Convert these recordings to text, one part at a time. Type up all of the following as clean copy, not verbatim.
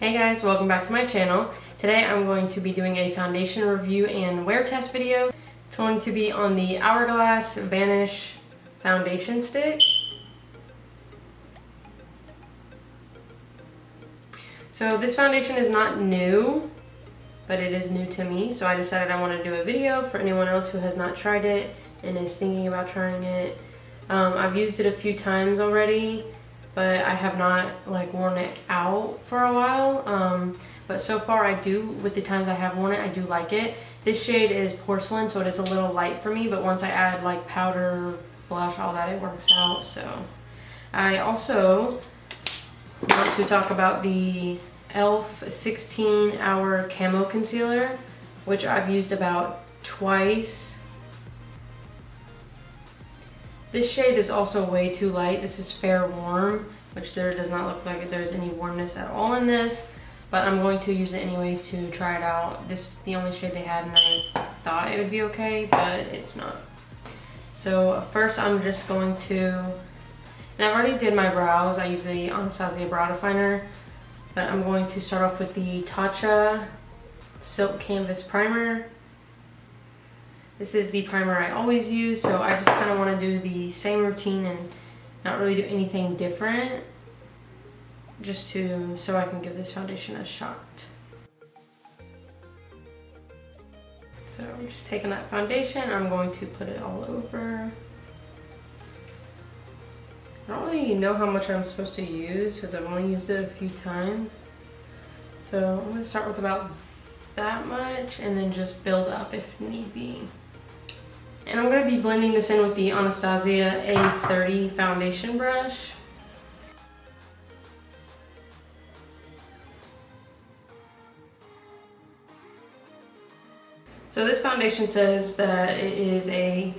Hey guys, welcome back to my channel. Today I'm going to be doing a foundation review and wear test video. It's going to be on the Hourglass Vanish foundation stick. So this foundation is not new, but it is new to me, so I decided I want to do a video for anyone else who has not tried it and is thinking about trying it. I've used it a few times already, but I have not worn it out for a while. But so far I do, with the times I have worn it, I do like it. This shade is porcelain, so it is a little light for me, but once I add powder, blush, all that, it works out. So I also want to talk about the e.l.f. 16-hour camo concealer, which I've used about twice. This shade is also way too light. This is Fair Warm, which there does not look like there's any warmness at all in this, but I'm going to use it anyways to try it out. This is the only shade they had and I thought it would be okay, but it's not. So first I'm just going to, and I've already did my brows. I use the Anastasia brow definer, but I'm going to start off with the Tatcha Silk Canvas Primer. This is the primer I always use, so I just kind of want to do the same routine and not really do anything different, just so I can give this foundation a shot. So I'm just taking that foundation, I'm going to put it all over. I don't really know how much I'm supposed to use because I've only used it a few times. So I'm going to start with about that much and then just build up if need be. And I'm going to be blending this in with the Anastasia A30 foundation brush. So this foundation says that it is a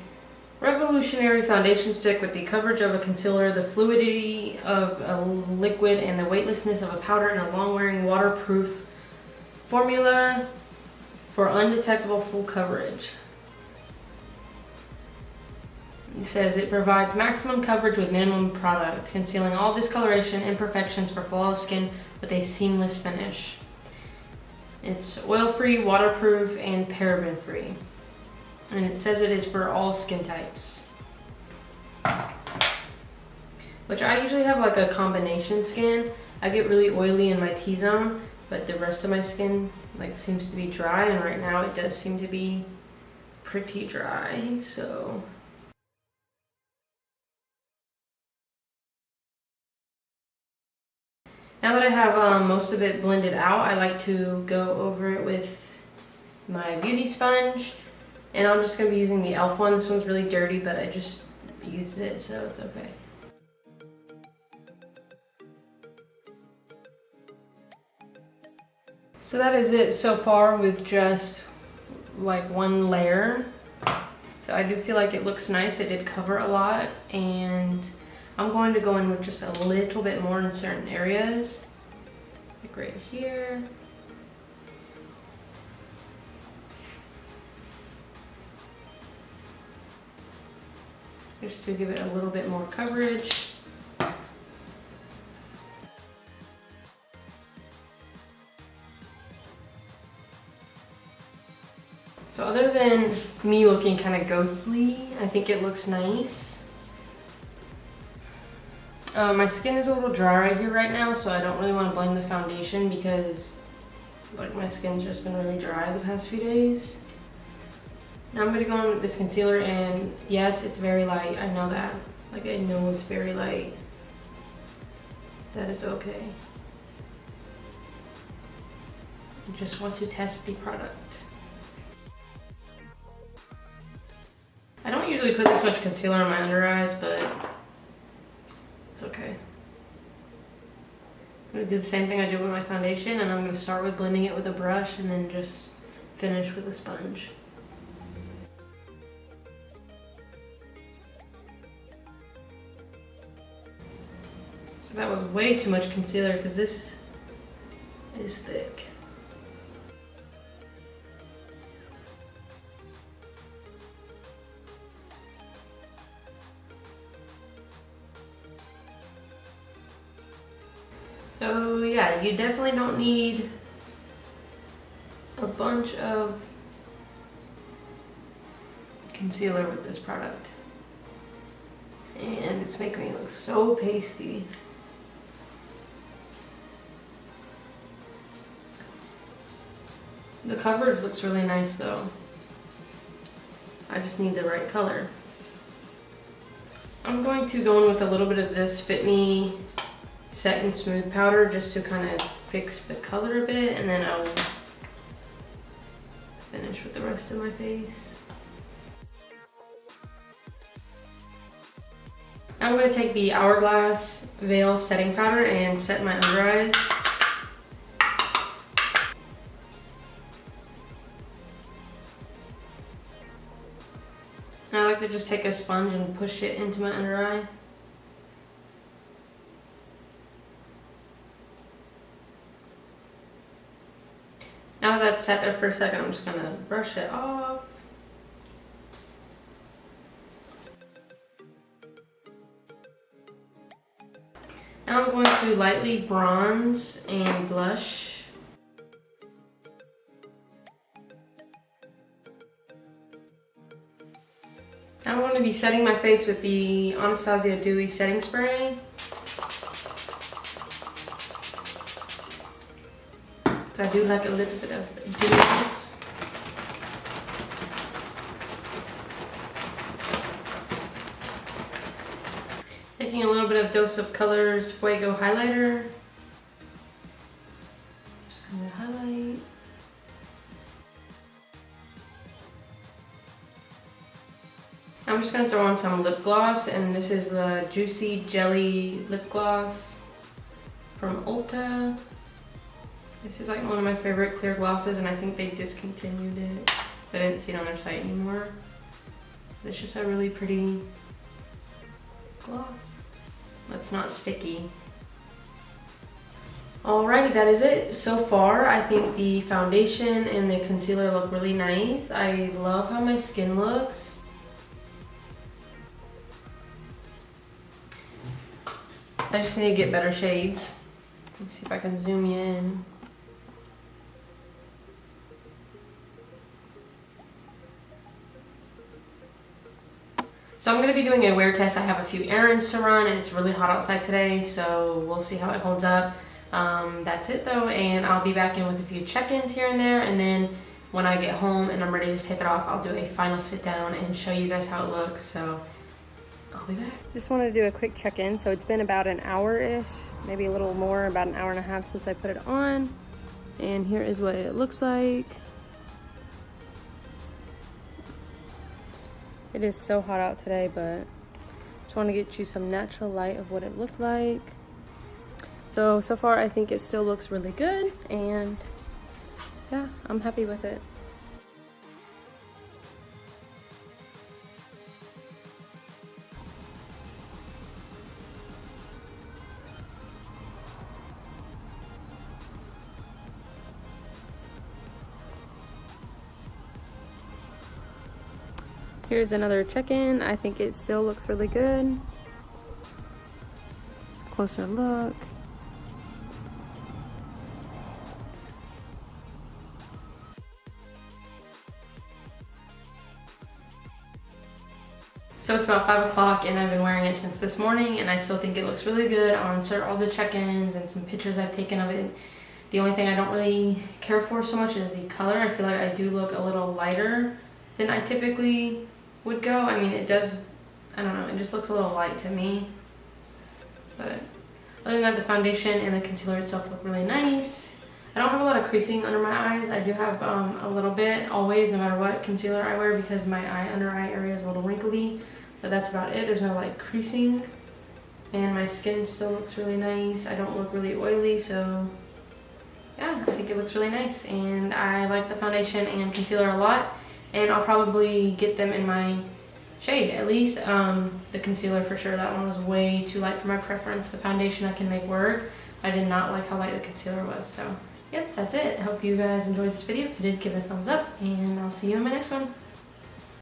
revolutionary foundation stick with the coverage of a concealer, the fluidity of a liquid, and the weightlessness of a powder in a long-wearing waterproof formula for undetectable full coverage. It says it provides maximum coverage with minimum product, concealing all discoloration, imperfections for flawless skin with a seamless finish. It's oil-free, waterproof, and paraben-free. And it says it is for all skin types. Which I usually have a combination skin. I get really oily in my T-zone, but the rest of my skin seems to be dry, and right now it does seem to be pretty dry, so. Now that I have most of it blended out, I like to go over it with my beauty sponge. And I'm just going to be using the e.l.f. one. This one's really dirty, but I just used it, so it's okay. So that is it so far with just one layer. So I do feel like it looks nice. It did cover a lot, and I'm going to go in with just a little bit more in certain areas, like right here. Just to give it a little bit more coverage. So other than me looking kind of ghostly, I think it looks nice. My skin is a little dry right here right now, so I don't really want to blend the foundation because my skin's just been really dry the past few days. Now I'm going to go in with this concealer, and yes, it's very light. I know that. I know it's very light. That is okay. I just want to test the product. I don't usually put this much concealer on my under eyes, but it's okay. I'm going to do the same thing I do with my foundation, and I'm going to start with blending it with a brush and then just finish with a sponge. So that was way too much concealer because this is thick. So yeah, you definitely don't need a bunch of concealer with this product. And it's making me look so pasty. The coverage looks really nice though. I just need the right color. I'm going to go in with a little bit of this Fit Me Set and Smooth powder just to kind of fix the color a bit, and then I'll finish with the rest of my face. Now I'm going to take the Hourglass Veil setting powder and set my under eyes. And I like to just take a sponge and push it into my under eye. Now that that's set there for a second, I'm just gonna brush it off. Now I'm going to lightly bronze and blush. Now I'm going to be setting my face with the Anastasia Dewy Setting Spray. So I do like a little bit of dewiness. Taking a little bit of Dose of Colors Fuego highlighter. Just going to highlight. I'm just going to throw on some lip gloss, and this is a Juicy Jelly lip gloss from Ulta. This is like one of my favorite clear glosses, and I think they discontinued it. I didn't see it on their site anymore. But it's just a really pretty gloss that's not sticky. Alrighty, that is it. So far, I think the foundation and the concealer look really nice. I love how my skin looks. I just need to get better shades. Let's see if I can zoom you in. So I'm going to be doing a wear test. I have a few errands to run, and it's really hot outside today, so we'll see how it holds up. That's it though, and I'll be back in with a few check-ins here and there, and then when I get home and I'm ready to take it off, I'll do a final sit down and show you guys how it looks. So I'll be back. Just wanted to do a quick check-in. So it's been about an hour-ish, maybe a little more, about an hour and a half since I put it on. And here is what it looks like. It is so hot out today, but just want to get you some natural light of what it looked like. So far I think it still looks really good, and yeah, I'm happy with it. Here's another check-in. I think it still looks really good. Closer look. So it's about 5 o'clock, and I've been wearing it since this morning, and I still think it looks really good. I'll insert all the check-ins and some pictures I've taken of it. The only thing I don't really care for so much is the color. I feel like I do look a little lighter than I typically would go. I mean, it does, I don't know, it just looks a little light to me. But other than that, the foundation and the concealer itself look really nice. I don't have a lot of creasing under my eyes. I do have a little bit always, no matter what concealer I wear, because my under eye area is a little wrinkly, but that's about it. There's no like creasing, and my skin still looks really nice. I don't look really oily, so yeah, I think it looks really nice, and I like the foundation and concealer a lot. And I'll probably get them in my shade, at least. The concealer for sure, that one was way too light for my preference. The foundation I can make work. I did not like how light the concealer was. So, yep, that's it. I hope you guys enjoyed this video. If you did, give it a thumbs up, and I'll see you in my next one.